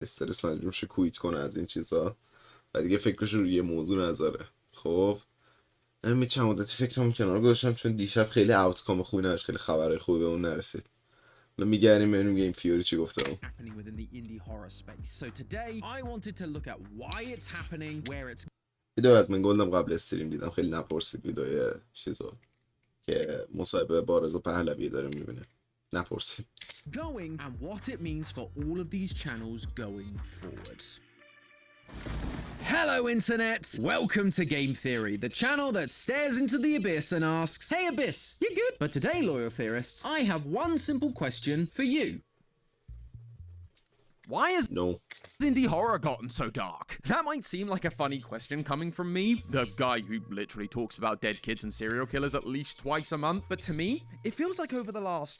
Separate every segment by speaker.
Speaker 1: استرس مجبور شه کویت کنه از این چیزا و دیگه فکرش رو یه موضوع نذاره. خب من چند مدتی فکرمو کنار گذاشتم چون دیشب خیلی آوتکام خوبی نداشت، خیلی خبرای خوبی به اون نرسید. حالا میگردیم ببینیم گیم فیوری چی گفته اون. ویدیو از من گلدم قبل استریم دیدم، خیلی نپرسید ویدیوی چیزو که مصاحبه با رضا پهلوی داره میبینه، نپرسید.
Speaker 2: Going and what it means for all of these channels going forward. Hello Internet! Welcome to Game Theory, the channel that stares into the abyss and asks, "Hey Abyss, you good?" But today, loyal theorists, I have one simple question for you. Why has indie horror gotten so dark? That might seem like a funny question coming from me, the guy who literally talks about dead kids and serial killers at least twice a month, but to me, it feels like over the last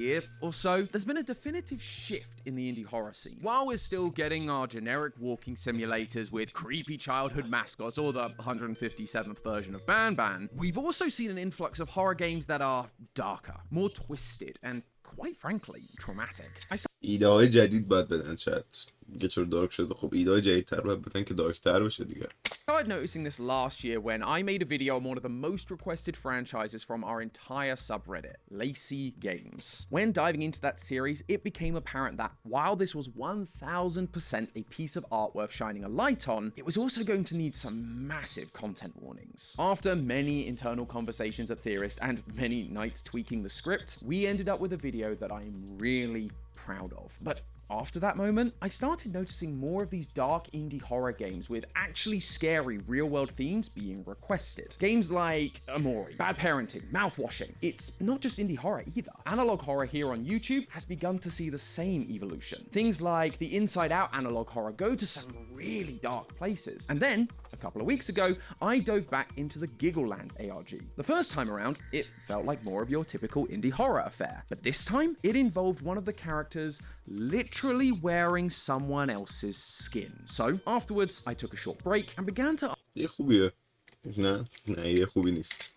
Speaker 2: year or so, there's been a definitive shift in the indie horror scene. While we're still getting our generic walking simulators with creepy childhood mascots or the 157th version of Ban, we've also seen an influx of horror games that are darker, more twisted, and quite frankly, traumatic.
Speaker 1: ایده های جدید باید بدن، شاید دیگه چرا دارک شده. خب ایده های جدیدتر باید بدن که دارکتر بشه دیگه.
Speaker 2: I started noticing this last year when I made a video on one of the most requested franchises from our entire subreddit, Lacy Games. When diving into that series, it became apparent that while this was 1000% a piece of art worth shining a light on, it was also going to need some massive content warnings. After many internal conversations at Theorist and many nights tweaking the script, we ended up with a video that I am really proud of. But after that moment, I started noticing more of these dark indie horror games with actually scary real-world themes being requested. Games like Amori, bad parenting, mouthwashing. It's not just indie horror either. Analog horror here on YouTube has begun to see the same evolution. Things like the Inside Out analog horror go to some really dark places. And then, a couple of weeks ago, I dove back into the Giggleland ARG. The first time around, it felt like more of your typical indie horror affair. But this time, it involved one of the characters literally wearing someone else's skin. So afterwards, I took a short break and began to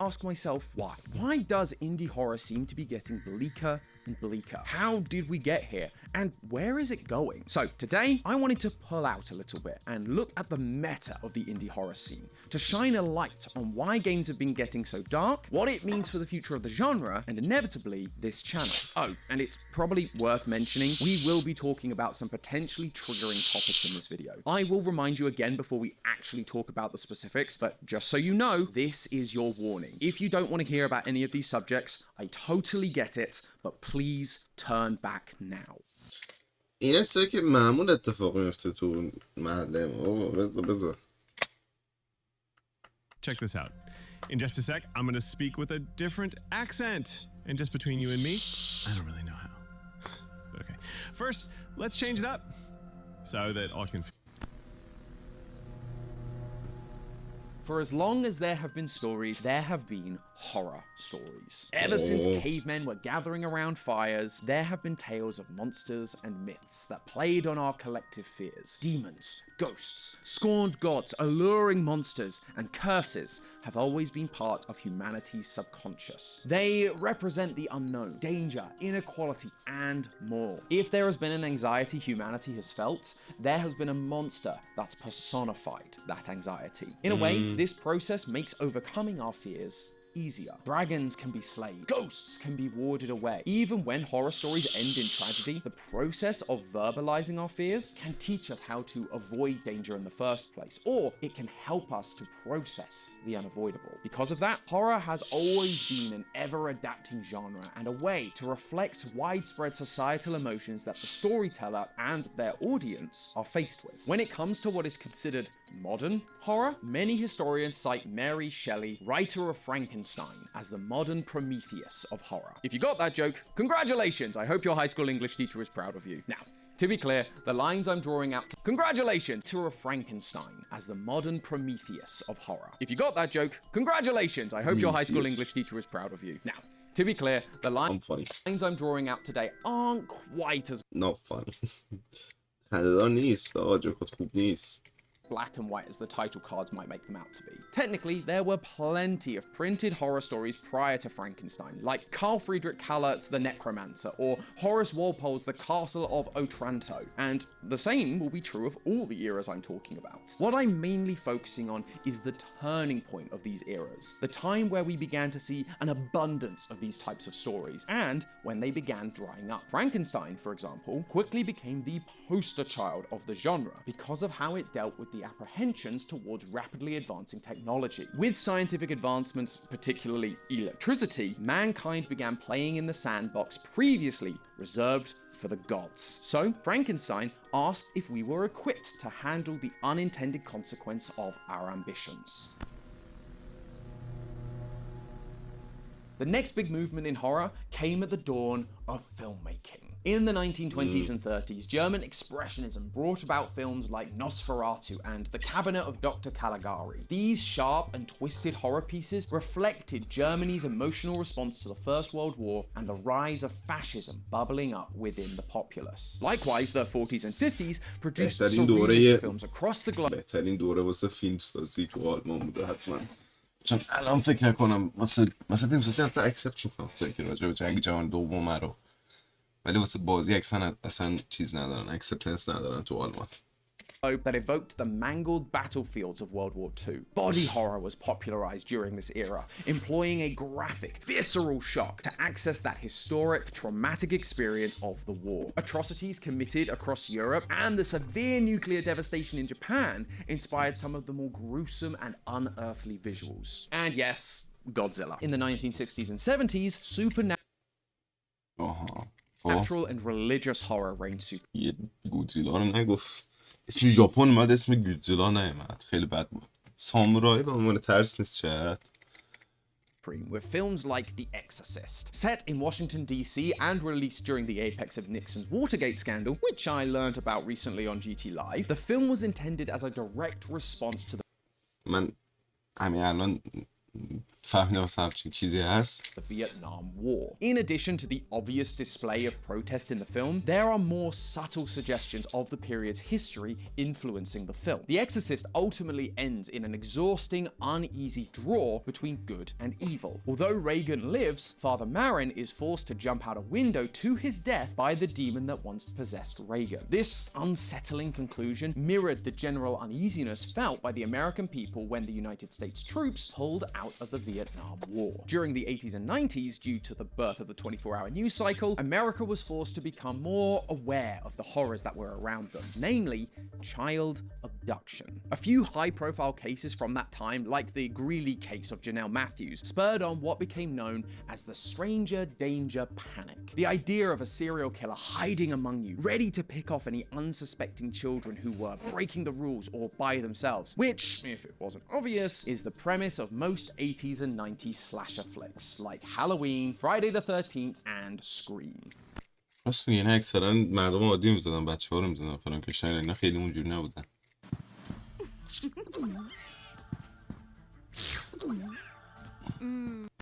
Speaker 2: ask myself why. Why does indie horror seem to be getting bleaker and bleaker? How did we get here? And where is it going? So today, I wanted to pull out a little bit and look at the meta of the indie horror scene, to shine a light on why games have been getting so dark, what it means for the future of the genre, and inevitably, this channel. Oh, and it's probably worth mentioning, we will be talking about some potentially triggering topics in this video. I will remind you again before we actually talk about the specifics, but just so you know, this is your warning. If you don't want to hear about any of these subjects, I totally get it, but please turn back now.
Speaker 1: این چیزی که معمول اتفاق میفته تو محله ما. بذار
Speaker 3: Check this out. In just a sec, I'm going to speak with a different accent. And just between you and me, I don't really know how. Okay. First, let's change it up so that all can...
Speaker 2: For as long as there have been stories, there have been horror stories. Ever since cavemen were gathering around fires, there have been tales of monsters and myths that played on our collective fears. Demons, ghosts, scorned gods, alluring monsters, and curses have always been part of humanity's subconscious. They represent the unknown, danger, inequality, and more. If there has been an anxiety humanity has felt, there has been a monster that's personified that anxiety. In a way, this process makes overcoming our fears easier. Dragons can be slain, ghosts can be warded away. Even when horror stories end in tragedy, the process of verbalizing our fears can teach us how to avoid danger in the first place, or it can help us to process the unavoidable. Because of that, horror has always been an ever-adapting genre and a way to reflect widespread societal emotions that the storyteller and their audience are faced with. When it comes to what is considered modern horror, many historians cite Mary Shelley, writer of Frankenstein, as the modern Prometheus of horror. If you got that joke, congratulations! I hope your high school English teacher is proud of you. Now, to be clear, the lines I'm drawing out, congratulations to a Frankenstein as the modern Prometheus of horror. If you got that joke, congratulations! I hope your high school English teacher is proud of you. Now, to be clear, the lines I'm drawing out today aren't quite as
Speaker 1: not funny. خنده‌دار نیست. آقا جوکات خوب نیست.
Speaker 2: black and white as the title cards might make them out to be. Technically, there were plenty of printed horror stories prior to Frankenstein, like Carl Friedrich Kallert's The Necromancer or Horace Walpole's The Castle of Otranto, and the same will be true of all the eras I'm talking about. What I'm mainly focusing on is the turning point of these eras, the time where we began to see an abundance of these types of stories, and when they began drying up. Frankenstein, for example, quickly became the poster child of the genre because of how it dealt with the apprehensions towards rapidly advancing technology. With scientific advancements, particularly electricity, mankind began playing in the sandbox previously reserved for the gods. So, Frankenstein asked if we were equipped to handle the unintended consequence of our ambitions. The next big movement in horror came at the dawn of filmmaking. In the 1920s and 30s, German expressionism brought about films like Nosferatu and The Cabinet of Dr. Caligari. These sharp and twisted horror pieces reflected Germany's emotional response to the First World War and the rise of fascism bubbling up within the populace. Likewise, the 40s and 50s produced surrealist films across the globe.
Speaker 1: بهترین دوره واسه فیلم سازی تو آلمان بوده حتما. چون الان فکر نکنم واسه فیلم سازی حتی اکسپت میکنم که راجع به جنگ جهانی دوم رو، ولی واسه بازی اصلا چیز ندارن، اکسپتنس ندارن تو آلمان.
Speaker 2: That evoked the mangled battlefields of World War II. Body horror was popularized during this era, employing a graphic, visceral shock to access that historic, traumatic experience of the war. Atrocities committed across Europe and the severe nuclear devastation in Japan inspired some of the more gruesome and unearthly visuals. And yes, Godzilla. In the 1960s and 70s, supernatural and religious horror reigned supreme.
Speaker 1: یه گودزیلا رو نگفت. اسم ژاپن اومد، اسم گودزیلا نیومد. خیلی بد بود. سامورایی به عنوان ترس نیست شاید.
Speaker 2: With films like The Exorcist. Set in Washington, D.C. and released during the apex of Nixon's Watergate scandal, which I learned about recently on GT Live, the film was intended as a direct response to the Vietnam War. In addition to the obvious display of protest in the film, there are more subtle suggestions of the period's history influencing the film. The Exorcist ultimately ends in an exhausting, uneasy draw between good and evil. Although Reagan lives, Father Marin is forced to jump out a window to his death by the demon that once possessed Reagan. This unsettling conclusion mirrored the general uneasiness felt by the American people when the United States troops pulled out of the Vietnam War. During the 80s and 90s, due to the birth of the 24-hour news cycle, America was forced to become more aware of the horrors that were around them, namely child abduction. A few high-profile cases from that time, like the Greeley case of Janelle Matthews, spurred on what became known as the stranger danger panic. The idea of a serial killer hiding among you, ready to pick off any unsuspecting children who were breaking the rules or by themselves, which, if it wasn't obvious, is the premise of most 80s and 90s slasher flicks, like Halloween, Friday the 13th, and Scream.
Speaker 1: راست میگه، نه اکثرا مردم عادی میزدن، بچه ها رو میزدن فرانکشتاین، اینا خیلی اونجوری نبودن.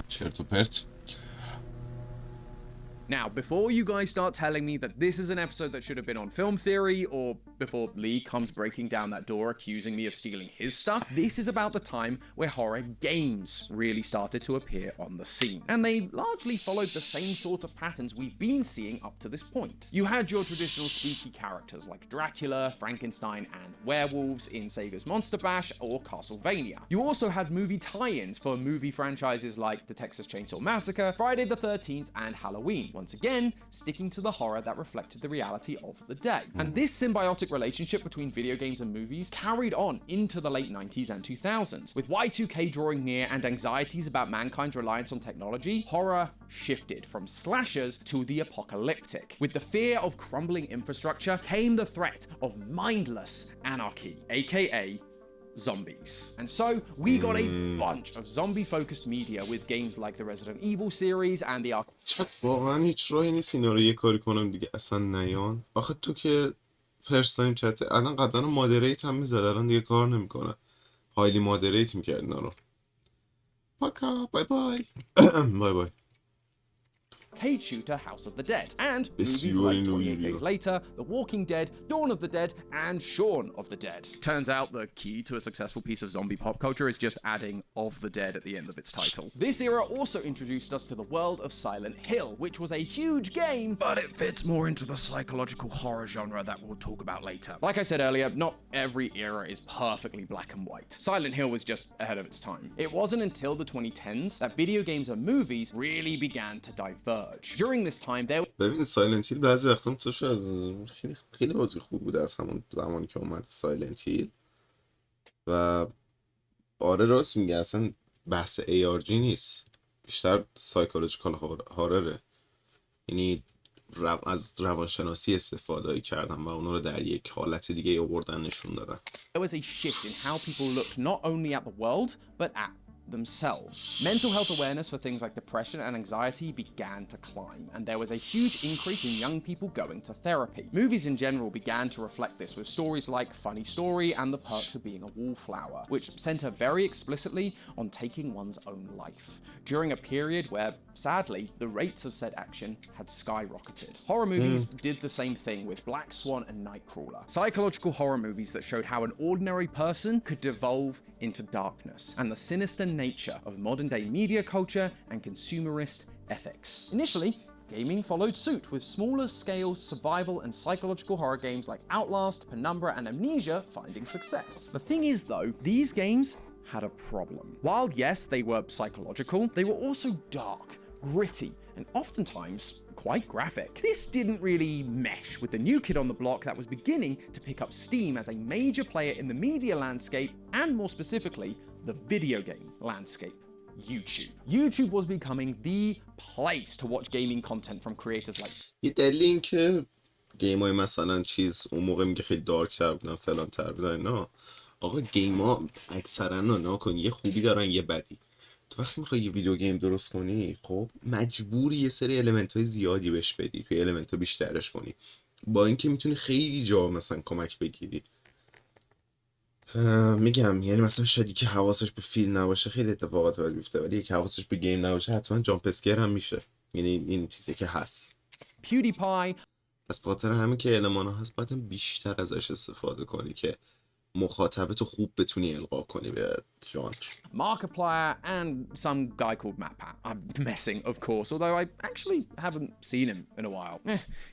Speaker 1: چرت و پرت.
Speaker 2: Now, before you guys start telling me that this is an episode that should have been on Film Theory, or before Lee comes breaking down that door accusing me of stealing his stuff, this is about the time where horror games really started to appear on the scene. And they largely followed the same sort of patterns we've been seeing up to this point. You had your traditional spooky characters like Dracula, Frankenstein, and werewolves in Sega's Monster Bash or Castlevania. You also had movie tie-ins for movie franchises like The Texas Chainsaw Massacre, Friday the 13th, and Halloween. Once again, sticking to the horror that reflected the reality of the day. And this symbiotic relationship between video games and movies carried on into the late 90s and 2000s. With Y2K drawing near and anxieties about mankind's reliance on technology, horror shifted from slashers to the apocalyptic. With the fear of crumbling infrastructure came the threat of mindless anarchy, aka zombies. And so we got a bunch of zombie-focused media with games like the Resident Evil series and the
Speaker 1: واقعا هیچ راهی نیست اینا رو یه کاری کنم دیگه اصلا نیان. آخه تو که فرست تایم چت الان قبلا مادریت هم میزد، الان دیگه کار نمیکنه. هایلی مادریت میکرد اینا رو. پاکا بای بای بای بای.
Speaker 2: arcade shooter House of the Dead, and movies
Speaker 1: بسیار
Speaker 2: like 28
Speaker 1: نوعی
Speaker 2: Days Later, The Walking Dead, Dawn of the Dead, and Shaun of the Dead. Turns out the key to a successful piece of zombie pop culture is just adding of the dead at the end of its title. This era also introduced us to the world of Silent Hill, which was a huge game, but it fits more into the psychological horror genre that we'll talk about later. Like I said earlier, not every era is perfectly black and white. Silent Hill was just ahead of its time. It wasn't until the 2010s that video games and movies really began to diverge. During this time, there
Speaker 1: ببین سایلنت هیل بعضی وقتا خیلی بازی خوب بوده از همون زمانی که اومد سایلنت هیل. و آره راست میگه، اصلا بحث ARG نیست، بیشتر سایکولوژیکال هارره. یعنی از روانشناسی استفاده کردن و اونو رو در یک حالت دیگه آوردن نشون دادن.
Speaker 2: There was a shift in how people looked not only at the world, but at themselves. Mental health awareness for things like depression and anxiety began to climb, and there was a huge increase in young people going to therapy. Movies in general began to reflect this, with stories like Funny Story and The Perks of Being a Wallflower, which center very explicitly on taking one's own life, during a period where, sadly, the rates of said action had skyrocketed. Horror movies did the same thing with Black Swan and Nightcrawler, psychological horror movies that showed how an ordinary person could devolve into darkness, and the sinister nature of modern-day media culture and consumerist ethics. Initially, gaming followed suit, with smaller-scale survival and psychological horror games like Outlast, Penumbra, and Amnesia finding success. The thing is, though, these games had a problem. While, yes, they were psychological, they were also dark, gritty, and oftentimes quite graphic. This didn't really mesh with the new kid on the block that was beginning to pick up steam as a major player in the media landscape, and more specifically, the video game landscape. YouTube. YouTube was becoming the place to watch gaming content from creators like
Speaker 1: یه دلیل این که گیم های مثلا چیز اون موقع میگه خیلی دارک تر بودن فلان تر بودن، نه آقا گیم ها اکثرا نکن یه خوبی دارن یه بدی. تو وقتی میخوای یه ویدیو گیم درست کنی، خب مجبوری یه سری المنت های زیادی بهش بدی، توی المنت ها بیشترش کنی، با اینکه میتونی خیلی جا مثلا کمک بگیری. میگم یعنی مثلا شاید که حواسش به فیلم نباشه خیلی اتفاقات باید بیفته، ولی یک حواسش به گیم نباشه حتما جامپ اسکر هم میشه. یعنی این چیزی که هست.
Speaker 2: PewDiePie.
Speaker 1: از خاطر همین که المان ها هست باید بیشتر ازش استفاده کنی که مخاطبتو خوب بتونی القا کنی به ژانر.
Speaker 2: Markiplier, and some guy called MatPat. I'm messing, of course, although I actually haven't seen him in a while.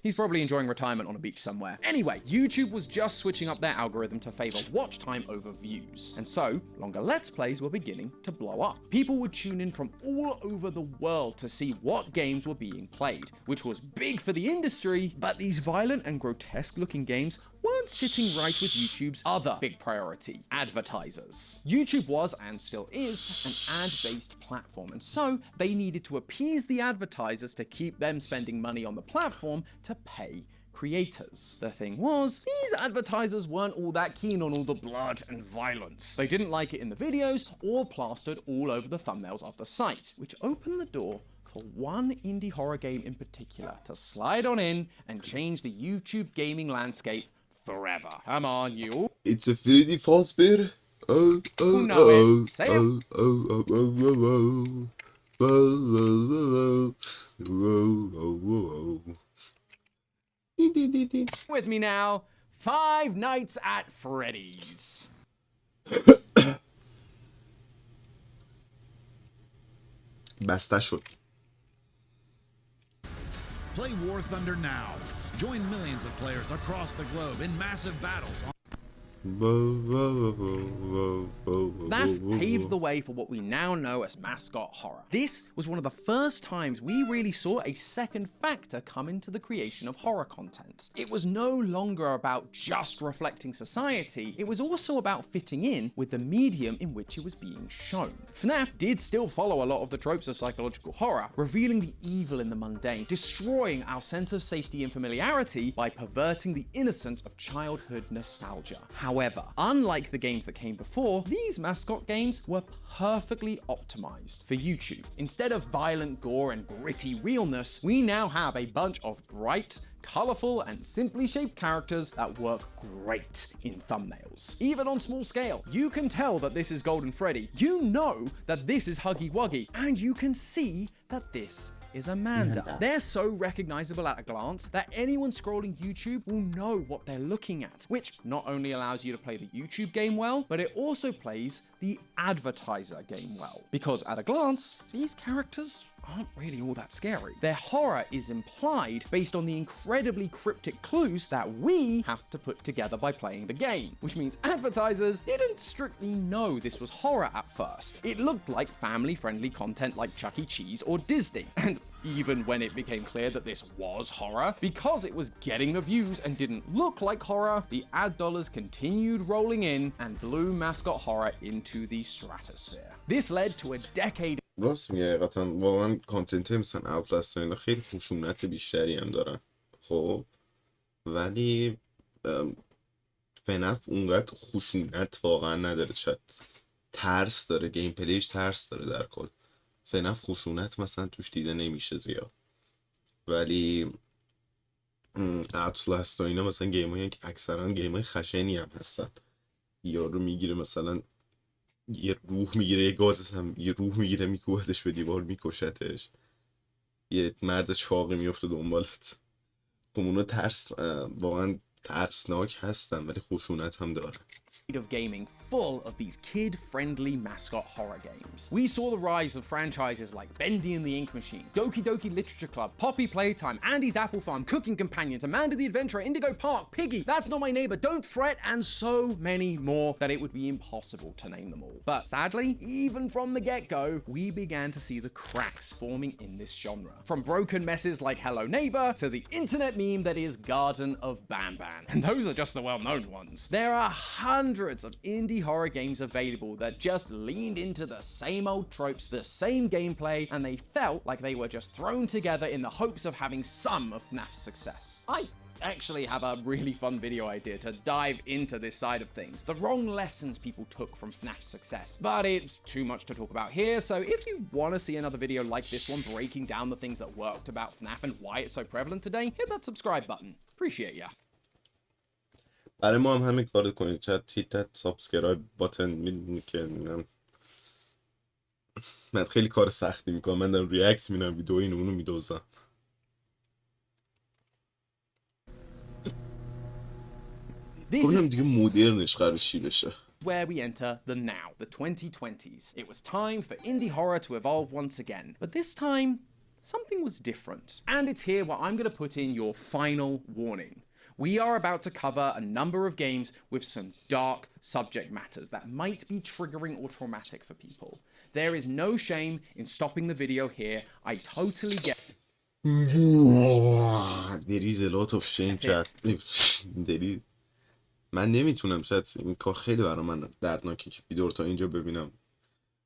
Speaker 2: He's probably enjoying retirement on a beach somewhere. Anyway, YouTube was just switching up their algorithm to favor watch time over views, and so longer Let's Plays were beginning to blow up. People would tune in from all over the world to see what games were being played, which was big for the industry, but these violent and grotesque-looking games weren't sitting right with YouTube's other big priority, advertisers. YouTube was, and still is, an ad-based platform, and so they needed to appease the advertisers to keep them spending money on the platform to pay creators. The thing was, these advertisers weren't all that keen on all the blood and violence. They didn't like it in the videos or plastered all over the thumbnails of the site, which opened the door for one indie horror game in particular to slide on in and change the YouTube gaming landscape forever. Come on, you.
Speaker 1: It's a Freddy Fazbear. Oh, oh,
Speaker 2: know it.
Speaker 1: oh,
Speaker 2: Say it.
Speaker 1: oh, oh, oh, oh, oh, oh. Whoa, whoa, whoa, whoa.
Speaker 2: With me now, Five Nights at Freddy's.
Speaker 1: بسته شد.
Speaker 4: Play War Thunder now. Join millions of players across the globe in massive battles.
Speaker 2: That paved the way for what we now know as mascot horror. This was one of the first times we really saw a second factor come into the creation of horror content. It was no longer about just reflecting society, it was also about fitting in with the medium in which it was being shown. FNAF did still follow a lot of the tropes of psychological horror, revealing the evil in the mundane, destroying our sense of safety and familiarity by perverting the innocence of childhood nostalgia. However, unlike the games that came before, these mascot games were perfectly optimized for YouTube. Instead of violent gore and gritty realness, we now have a bunch of bright, colorful, and simply shaped characters that work great in thumbnails. Even on small scale, you can tell that this is Golden Freddy, you know that this is Huggy Wuggy, and you can see that this is Amanda. They're so recognizable at a glance that anyone scrolling YouTube will know what they're looking at, which not only allows you to play the YouTube game well, but it also plays the advertiser game well. Because at a glance, these characters aren't really all that scary. Their horror is implied based on the incredibly cryptic clues that we have to put together by playing the game, which means advertisers didn't strictly know this was horror at first. It looked like family-friendly content like Chuck E. Cheese or Disney, and even when it became clear that this was horror, because it was getting the views and didn't look like horror, the ad dollars continued rolling in and blew mascot horror into the stratosphere. This led to a decade
Speaker 1: راست میگه حقیقتا واقعا کانتنت مثلا اوتلاست اینا خیلی خشونت بیشتری هم دارن خب ولی فنف اونقدر خشونت واقعا نداره شاید ترس داره گیم پلیش ترس داره در کل فنف خشونت مثلا توش دیده نمیشه زیاد ولی اوتلاست اینا مثلا گیم هایی که اکثرا گیم های خشنی هم هستن یارو میگیره مثلا یه روح میگیره یه گاز هم یه روح میگیره میکوبتش به دیوار میکشتش یه مرد چاقی میفته دنبالت خب اونا واقعا ترسناک هستن ولی خشونت هم داره
Speaker 2: of gaming full of these kid-friendly mascot horror games. We saw the rise of franchises like Bendy and the Ink Machine, Doki Doki Literature Club, Poppy Playtime, Andy's Apple Farm, Cooking Companions, Amanda the Adventurer, Indigo Park, Piggy, That's Not My Neighbor, Don't Fret, and so many more that it would be impossible to name them all. But sadly, even from the get-go, we began to see the cracks forming in this genre. From broken messes like Hello Neighbor to the internet meme that is Garden of Bam Bam. And those are just the well-known ones. There are hundreds of indie horror games available that just leaned into the same old tropes, the same gameplay, and they felt like they were just thrown together in the hopes of having some of FNAF's success. I actually have a really fun video idea to dive into this side of things, the wrong lessons people took from FNAF's success, but it's too much to talk about here, so if you want to see another video like this one breaking down the things that worked about FNAF and why it's so prevalent today, hit that subscribe button. Appreciate ya.
Speaker 1: برای ما هم همین کارو کنید چت هیت سابسکرایب باتن میدونی که من خیلی کار سختی میکنم من دارم ریاکت میدم ویدیو اینو اونو میدوزم ببینم دیگه مدرنش قرار چی بشه
Speaker 2: Where we enter the now, the 2020s. It was time for indie horror to evolve once again, but this time something was different. And it's here where I'm going to put in your final warning. We are about to cover a number of games with some dark subject matters that might be triggering or traumatic for people. There is no shame in stopping the video here. I totally get
Speaker 1: There is a lot of shame chat. من نمیتونم شاید این کار خیلی برای من دردناکه که ویدیو رو تا اینجا ببینم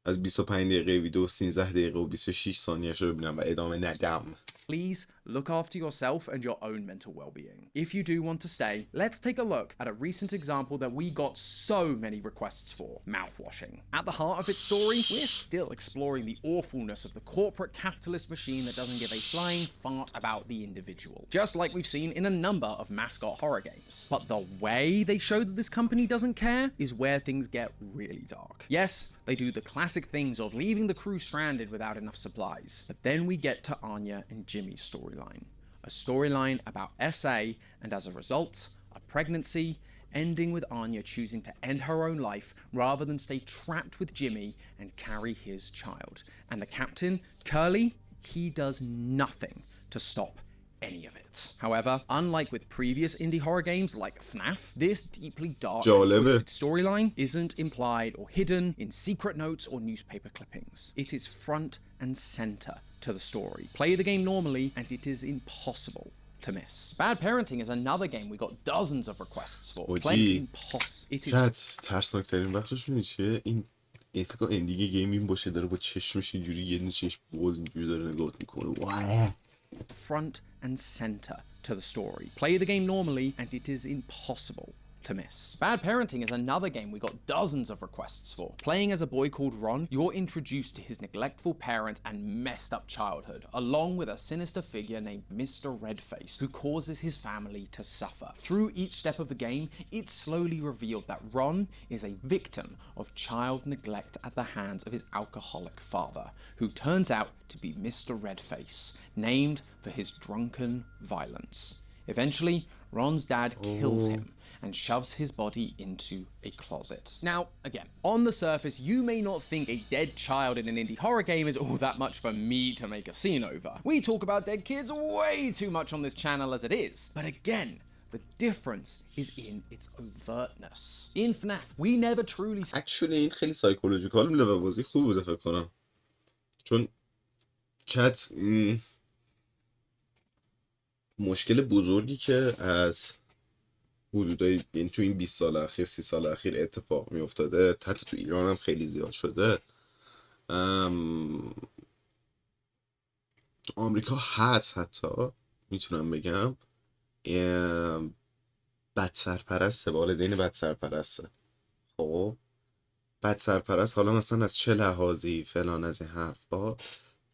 Speaker 1: از 25 دقیقه ویدیو 13 دقیقه و 26 ثانیه‌اش رو ببینم و ادامه ندم.
Speaker 2: Please look after yourself and your own mental well-being. If you do want to stay, let's take a look at a recent example that we got so many requests for, mouthwashing. At the heart of its story, we're still exploring the awfulness of the corporate capitalist machine that doesn't give a flying fart about the individual, just like we've seen in a number of mascot horror games. But the way they show that this company doesn't care is where things get really dark. Yes, they do the classic things of leaving the crew stranded without enough supplies. But then we get to Anya and Jimmy's storyline. A storyline about SA and as a result, a pregnancy, ending with Anya choosing to end her own life rather than stay trapped with Jimmy and carry his child. And the captain, Curly, he does nothing to stop any of it. However, unlike with previous indie horror games like FNAF, this deeply dark and twisted storyline isn't implied or hidden in secret notes or newspaper clippings. It is front and center to the story. Play the game normally and it is impossible to miss. Bad Parenting is another game we got dozens of requests for.
Speaker 1: ترسناک ترین بخشش میدونی چیه؟ این فکر اندینگ گیم این باشه داره با چشمش اینجوری یه دونه چشم باز اینجوری داره نگاه میکنه.
Speaker 2: Front and center to the story. Play the game normally and it is impossible to miss. Bad Parenting is another game we got dozens of requests for. Playing as a boy called Ron, you're introduced to his neglectful parents and messed up childhood, along with a sinister figure named Mr. Redface, who causes his family to suffer. Through each step of the game, it's slowly revealed that Ron is a victim of child neglect at the hands of his alcoholic father, who turns out to be Mr. Redface, named for his drunken violence. Eventually, Ron's dad kills him and shoves his body into a closet. Now, again, on the surface, you may not think a dead child in an indie horror game is all that much for me to make a scene over. We talk about dead kids way too much on this channel as it is. But again, the difference is in its overtness. In FNAF, we never truly...
Speaker 1: Actually این خیلی سایکولوژیکال لول بازی خوب بوده فکر کنم، چون چت مشکل بزرگی که از حدودای یعنی تو این 20 سال اخیر 30 سال اخیر اتفاق می افتاده، حتی تو ایران هم خیلی زیاد شده، تو آمریکا هست، حتی میتونم بگم بد سرپرسته، والدین بد سرپرسته. خب بد سرپرست حالا مثلا از چه لحاظی فلان از این حرفا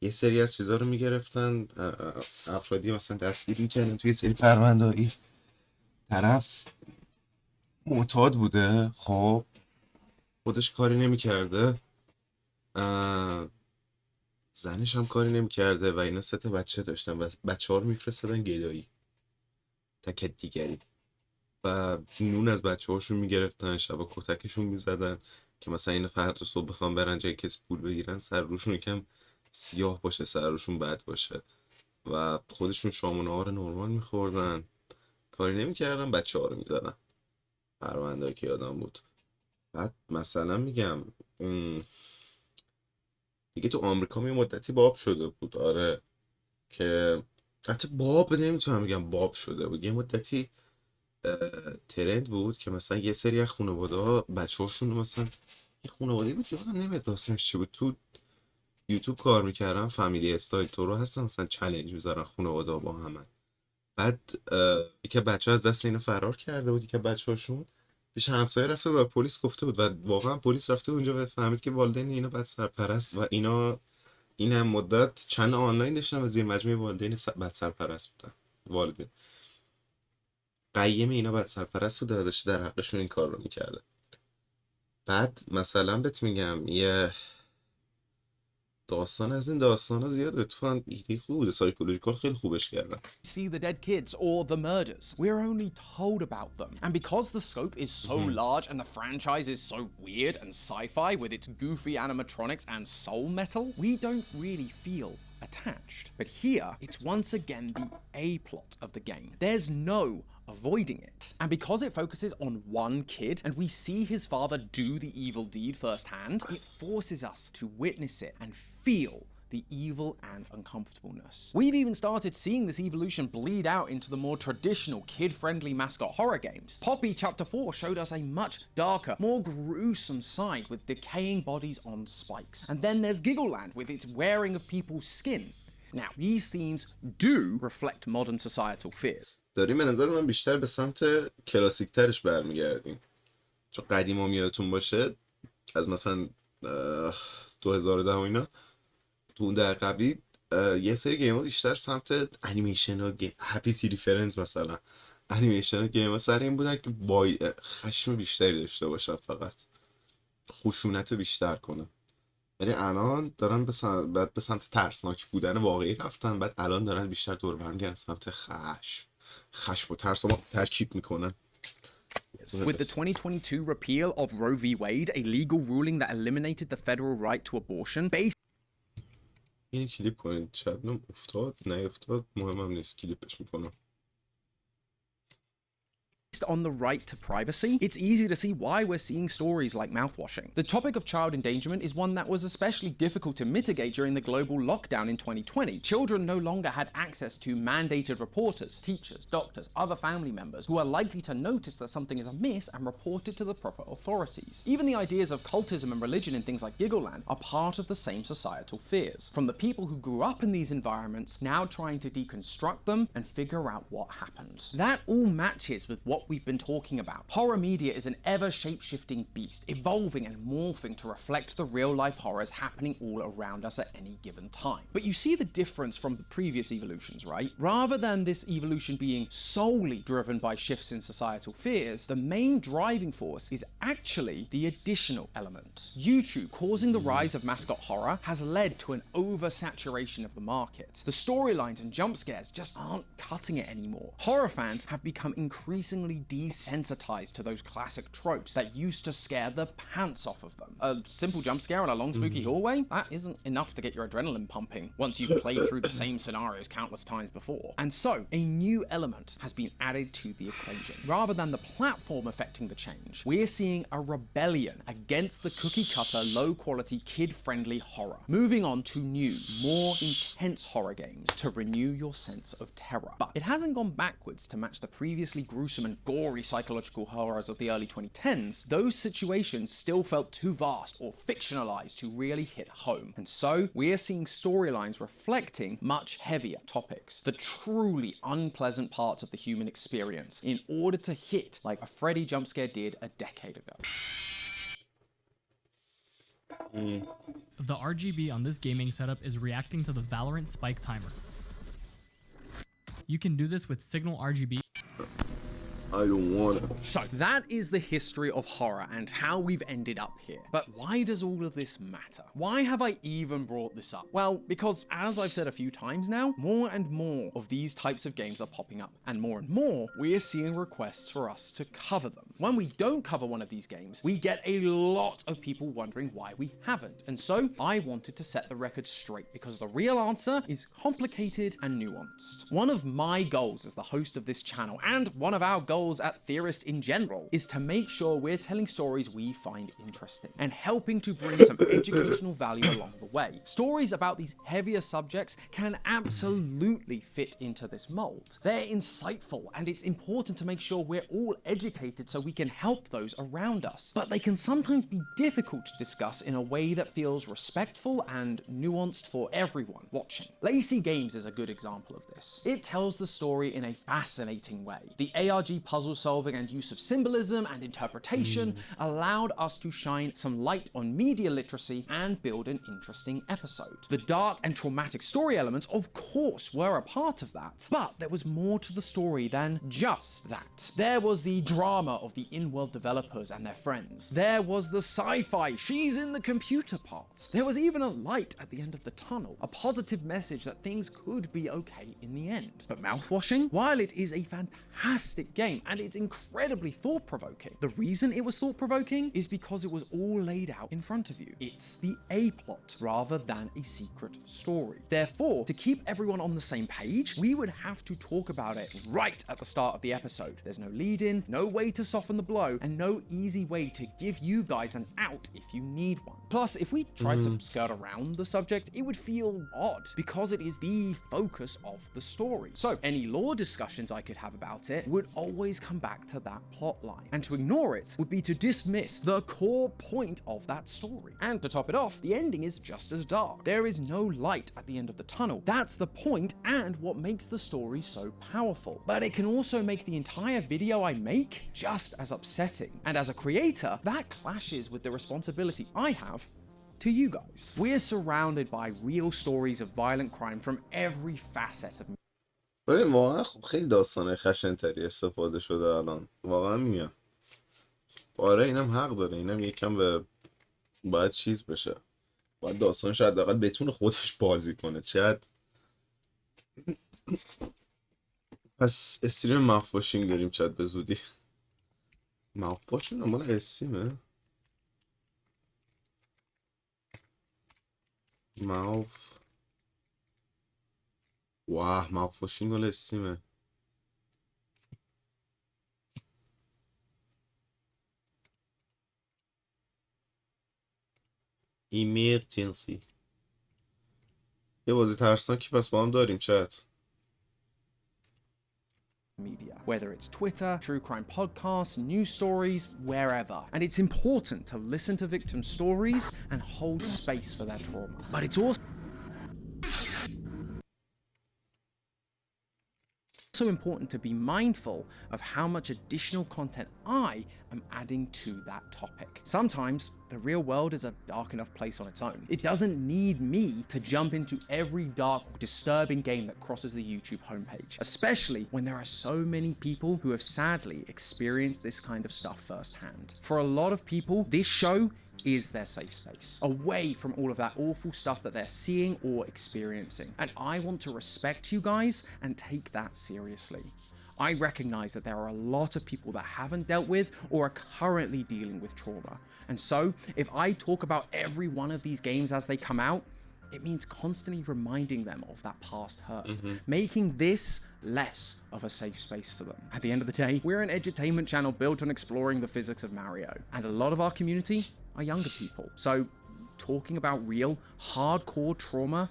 Speaker 1: یه سری از چیزا رو میگرفتن، افرادی مثلا دستگیر میکردن توی سری پرونده‌ای، طرف معتاد بوده، خب خودش کاری نمیکرده، زنش هم کاری نمیکرده و اینا 3 بچه داشتن و بچه ها رو میفرستادن گدایی تک دیگری و نون از بچه هاشون میگرفتن، شبا کتکشون میزدن که مثلا این فردا صبح بخوام برن جای کسی پول بگیرن، سر روشون یکم سیاه باشه، سر روشون بد باشه و خودشون شام و نهار نرمال میخوردن، کاری نمیکردن، بچه ها رو میزدن. پرونده که یادم بود. بعد مثلا میگم دیگه تو آمریکا یه مدتی باب شده بود، آره، که حتی باب نمیتونم بگم باب شده بود، یه مدتی ترند بود که مثلا یه سری از خانواده ها بچه هاشون مثلا یه خانواده بود که یادم نمیاد داستانش چی بود، تو یوتیوب کار میکردم، فامیلی استایل تو رو هستن، مثلا چالش میذارن خانواده ها با همه. بعد یکی بچه از دست اینا فرار کرده بود، یکی بچه هاشون پیش همسایه رفته و پلیس گفته بود و واقعا پلیس رفته اونجا و فهمید که والدین اینا بد سرپرست و اینا این هم مدت چند آنلاین داشتن و زیر مجموعه والدین بد سرپرست بودن، والدین قیم اینا بد سرپرست بوده و داشته در حقشون این کار رو میکرده. بعد مثلا بهت میگم یه داستان از این داستانا زیاد اتفاقا ایده خوب بوده، سایکولوژیکال خیلی خوبش کردن.
Speaker 2: See the dead kids or the murders. We're only told about them. And because the scope is so large and the franchise is so weird and sci-fi with its goofy animatronics and soul metal, we don't really feel attached. But here, it's once again the A-plot of the game. There's no avoiding it. And because it focuses on one kid and we see his father do the evil deed firsthand, it forces us to witness it and feel the evil and uncomfortableness. We've even started seeing this evolution bleed out into the more traditional kid-friendly mascot horror games. Poppy Chapter 4 showed us a much darker, more gruesome side with decaying bodies on spikes. And then there's Giggleland with its wearing of people's skin. Now, these themes do reflect modern societal fears.
Speaker 1: داریم به نظر من بیشتر به سمت کلاسیک ترش برمیگردیم، چون قدیما یادتون باشه از مثلا 2010 و اینا تو اون در قبلی یه سری گیم ها بیشتر سمت انیمیشن ها، هپی تی ریفرنس مثلا انیمیشن ها گیم ها سر این بودن که با خشم بیشتری داشته باشن، فقط خشونت بیشتر کنن. یعنی الان دارن به سمت ترسناک بودن واقعی رفتن، بعد الان دارن بیشتر دور برمیگردن سمت خشم و ترس رو ترکیب میکنن.
Speaker 2: With the 2022 repeal of Roe v. Wade, a legal ruling that eliminated the federal right to abortion,
Speaker 1: این کلیپ کنید، شاید افتاد نیفتاد مهمم نیست، کلیپش میکنم.
Speaker 2: on the right to privacy, it's easy to see why we're seeing stories like mouthwashing. The topic of child endangerment is one that was especially difficult to mitigate during the global lockdown in 2020. Children no longer had access to mandated reporters, teachers, doctors, other family members who are likely to notice that something is amiss and report it to the proper authorities. Even the ideas of cultism and religion in things like Giggleland are part of the same societal fears, from the people who grew up in these environments now trying to deconstruct them and figure out what happened. That all matches with what we've been talking about. Horror media is an ever shape-shifting beast, evolving and morphing to reflect the real-life horrors happening all around us at any given time. But you see the difference from the previous evolutions, right? Rather than this evolution being solely driven by shifts in societal fears, the main driving force is actually the additional element. YouTube causing the rise of mascot horror has led to an oversaturation of the market. The storylines and jump scares just aren't cutting it anymore. Horror fans have become increasingly desensitized to those classic tropes that used to scare the pants off of them. A simple jump scare in a long spooky hallway? That isn't enough to get your adrenaline pumping once you've played through the same scenarios countless times before. And so, a new element has been added to the equation. Rather than the platform affecting the change, we're seeing a rebellion against the cookie-cutter, low-quality, kid-friendly horror. Moving on to new, more intense horror games to renew your sense of terror. But it hasn't gone backwards to match the previously gruesome and gory psychological horrors of the early 2010s. Those situations still felt too vast or fictionalized to really hit home. And so, we're seeing storylines reflecting much heavier topics. The truly unpleasant parts of the human experience in order to hit like a Freddy jump scare did a decade ago.
Speaker 5: The RGB on this gaming setup is reacting to the Valorant spike timer. You can do this with Signal RGB.
Speaker 1: I don't want it.
Speaker 2: So that is the history of horror and how we've ended up here. But why does all of this matter? Why have I even brought this up? Well, because as I've said a few times now, more and more of these types of games are popping up, and more we're seeing requests for us to cover them. When we don't cover one of these games, we get a lot of people wondering why we haven't. And so I wanted to set the record straight, because the real answer is complicated and nuanced. One of my goals as the host of this channel, and one of our goals at Theorist in general, is to make sure we're telling stories we find interesting and helping to bring some educational value along the way. Stories about these heavier subjects can absolutely fit into this mold. They're insightful, and it's important to make sure we're all educated so we can help those around us. But they can sometimes be difficult to discuss in a way that feels respectful and nuanced for everyone watching. Lazy Games is a good example of this. It tells the story in a fascinating way. The ARG puzzle solving and use of symbolism and interpretation allowed us to shine some light on media literacy and build an interesting episode. The dark and traumatic story elements, of course, were a part of that, but there was more to the story than just that. There was the drama of the in-world developers and their friends. There was the sci-fi, she's in the computer parts. There was even a light at the end of the tunnel, a positive message that things could be okay in the end. But mouthwashing, while it is a fantastic game and it's incredibly thought-provoking, the reason it was thought-provoking is because it was all laid out in front of you. It's the A-plot rather than a secret story. Therefore, to keep everyone on the same page, we would have to talk about it right at the start of the episode. There's no lead-in, no way to soften the blow, and no easy way to give you guys an out if you need one. Plus, if we tried to skirt around the subject, it would feel odd because it is the focus of the story. So any lore discussions I could have about it would always come back to that plot line, and to ignore it would be to dismiss the core point of that story. And to top it off, the ending is just as dark. There is no light at the end of the tunnel. That's the point and what makes the story so powerful. But it can also make the entire video I make just as upsetting. And as a creator, that clashes with the responsibility I have to you guys. We're surrounded by real stories of violent crime from every facet of
Speaker 1: ببین واقعا خب خیلی داستانه خشن‌تری استفاده شده الان، واقعا میگم. آره اینم حق داره، اینم یکم به باید چیز بشه، باید داستانش حداقل بتونه خودش بازی کنه. شاید پس استریم مفواشینگ داریم شاید به زودی. مفواشینگ مال استریمه؟ مفواشینگ مال استریمه. ایمرجنسی. یه بازی ترسناکی پس با هم داریم شاید.
Speaker 2: media, whether it's Twitter, true crime podcasts, news stories, wherever. And it's important to listen to victim stories and hold space for their trauma. But it's also also important to be mindful of how much additional content I am adding to that topic. Sometimes the real world is a dark enough place on its own. It doesn't need me to jump into every dark, disturbing game that crosses the YouTube homepage, especially when there are so many people who have sadly experienced this kind of stuff firsthand. For a lot of people, this show is their safe space, away from all of that awful stuff that they're seeing or experiencing. And I want to respect you guys and take that seriously. I recognize that there are a lot of people that haven't dealt with or are currently dealing with trauma. And so, if I talk about every one of these games as they come out, it means constantly reminding them of that past hurt, making this less of a safe space for them. At the end of the day, we're an edutainment channel built on exploring the physics of Mario, and a lot of our community are younger people. So talking about real, hardcore trauma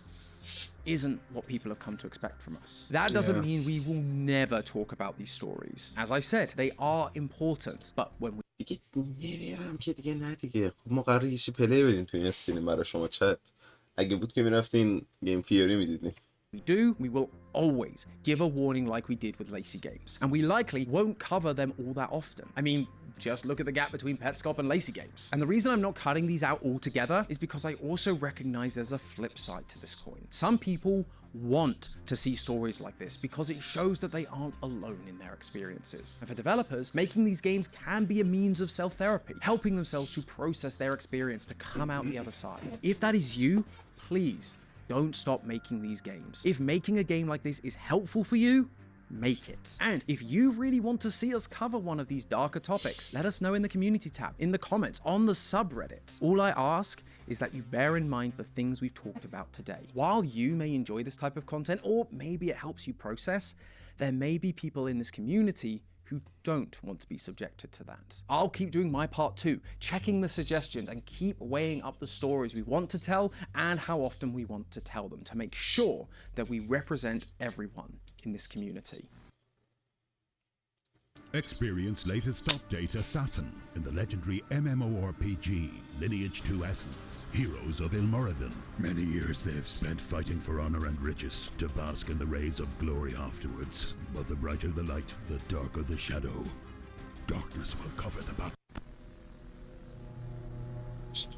Speaker 2: isn't what people have come to expect from us. That doesn't mean we will never talk about these stories. As I've said, they are important, but when we
Speaker 1: دیگه نمیرم که دیگه نه دیگه. خب ما قراره یه چی پلی بریم توی این استریم برای شما چت. اگه بود که میرفتین گیم تیوری میدیدین.
Speaker 2: we will always give a warning like we did with Lacy Games. And we likely won't cover them all that often. I mean, just look at the gap between Petscop and Lacy Games. And the reason I'm not cutting these out altogether is because I also recognize there's a flip side to this coin. Some people want to see stories like this because it shows that they aren't alone in their experiences. And for developers, making these games can be a means of self-therapy, helping themselves to process their experience to come out the other side. If that is you, please don't stop making these games. If making a game like this is helpful for you, make it. And if you really want to see us cover one of these darker topics, let us know in the community tab, in the comments, on the subreddit. All I ask is that you bear in mind the things we've talked about today. While you may enjoy this type of content, or maybe it helps you process, there may be people in this community who don't want to be subjected to that. I'll keep doing my part too, checking the suggestions and keep weighing up the stories we want to tell and how often we want to tell them to make sure that we represent everyone in this community.
Speaker 6: Experience latest update Assassin in the legendary MMORPG Lineage 2 Essence, Heroes of Ilmoradin. Many years they have spent fighting for honor and riches to bask in the rays of glory afterwards. But the brighter the light, the darker the shadow. Darkness will cover the battle.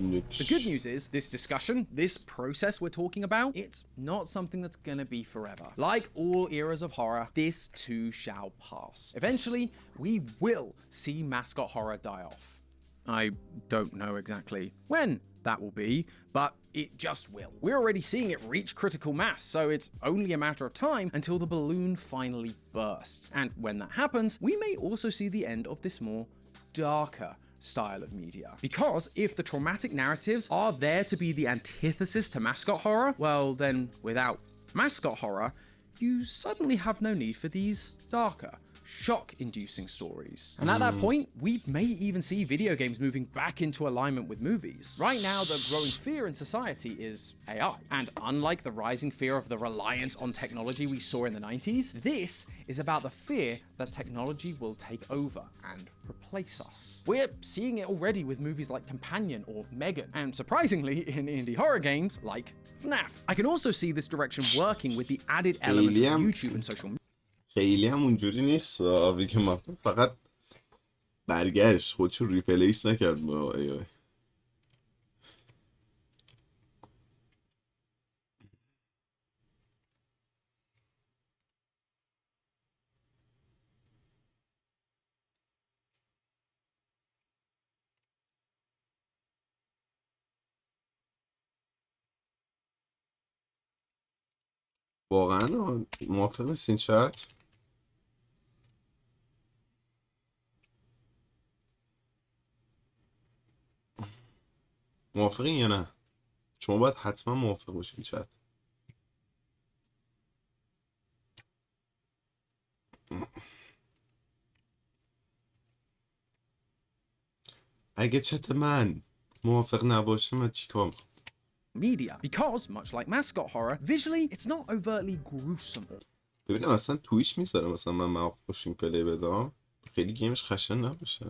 Speaker 2: The good news is, this discussion, this process we're talking about, it's not something that's gonna be forever. Like all eras of horror, this too shall pass. Eventually, we will see mascot horror die off. I don't know exactly when that will be, but it just will. We're already seeing it reach critical mass, so it's only a matter of time until the balloon finally bursts. And when that happens, we may also see the end of this more darker style of media. Because if the traumatic narratives are there to be the antithesis to mascot horror, well then without mascot horror, you suddenly have no need for these darker, shock-inducing stories. And at that point, we may even see video games moving back into alignment with movies. Right now, the growing fear in society is AI. And unlike the rising fear of the reliance on technology we saw in the 90s, this is about the fear that technology will take over and replace us. We're seeing it already with movies like Companion or Megan, and surprisingly in indie horror games like fnaf. I can also see this direction working with the added element of YouTube and social media.
Speaker 1: خیلی هم اونجوری نیست که ما فقط برگشت خودشو ریپلیس نکرد با AI. واقعا موافق نیستین چت؟ موافقین یا نه؟ شما باید حتما موافق باشین چت. اگه چت من موافق نباشه من چیکار میکنم؟
Speaker 2: Media, because much like mascot horror, visually it's not overtly gruesome.
Speaker 1: ببینم اصلا تویش میذاره مثلا من خوشین پلی بدم خیلی گیمش خشن نباشه.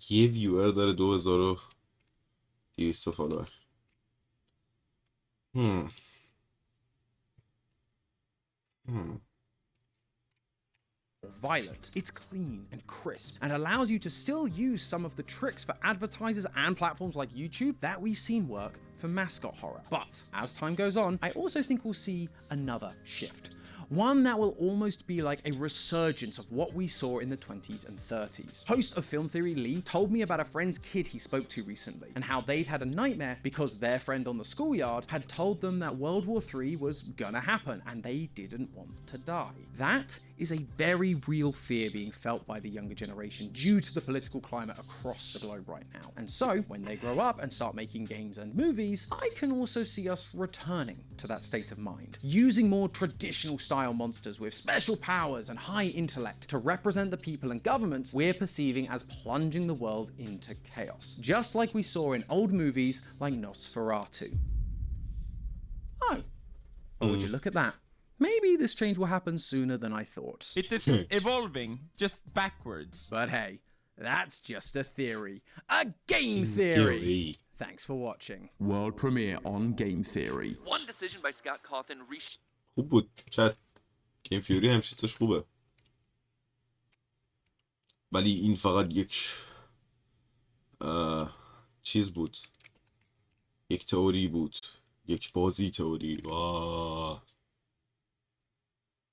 Speaker 1: یه ویور داره 2200 فالوور.
Speaker 2: or violent. It's clean and crisp and allows you to still use some of the tricks for advertisers and platforms like YouTube that we've seen work for mascot horror. But as time goes on, I also think we'll see another shift. One that will almost be like a resurgence of what we saw in the 20s and 30s. Host of Film Theory Lee told me about a friend's kid he spoke to recently and how they'd had a nightmare because their friend on the schoolyard had told them that World War III was gonna happen and they didn't want to die. That is a very real fear being felt by the younger generation due to the political climate across the globe right now. And so, when they grow up and start making games and movies, I can also see us returning to that state of mind, using more traditional style monsters with special powers and high intellect to represent the people and governments we're perceiving as plunging the world into chaos, just like we saw in old movies like Nosferatu. Oh, would you look at that? Maybe this change will happen sooner than I thought.
Speaker 7: It is evolving, just backwards.
Speaker 2: But hey, that's just a theory. A game theory! Thanks for watching. World premiere on Game Theory.
Speaker 8: One decision by Scott Cawthon
Speaker 1: خوب بود چت. گیم فیوری هم چیزش خوبه، ولی این فقط یک چیز بود، یک تئوری بود، یک بازی تئوری.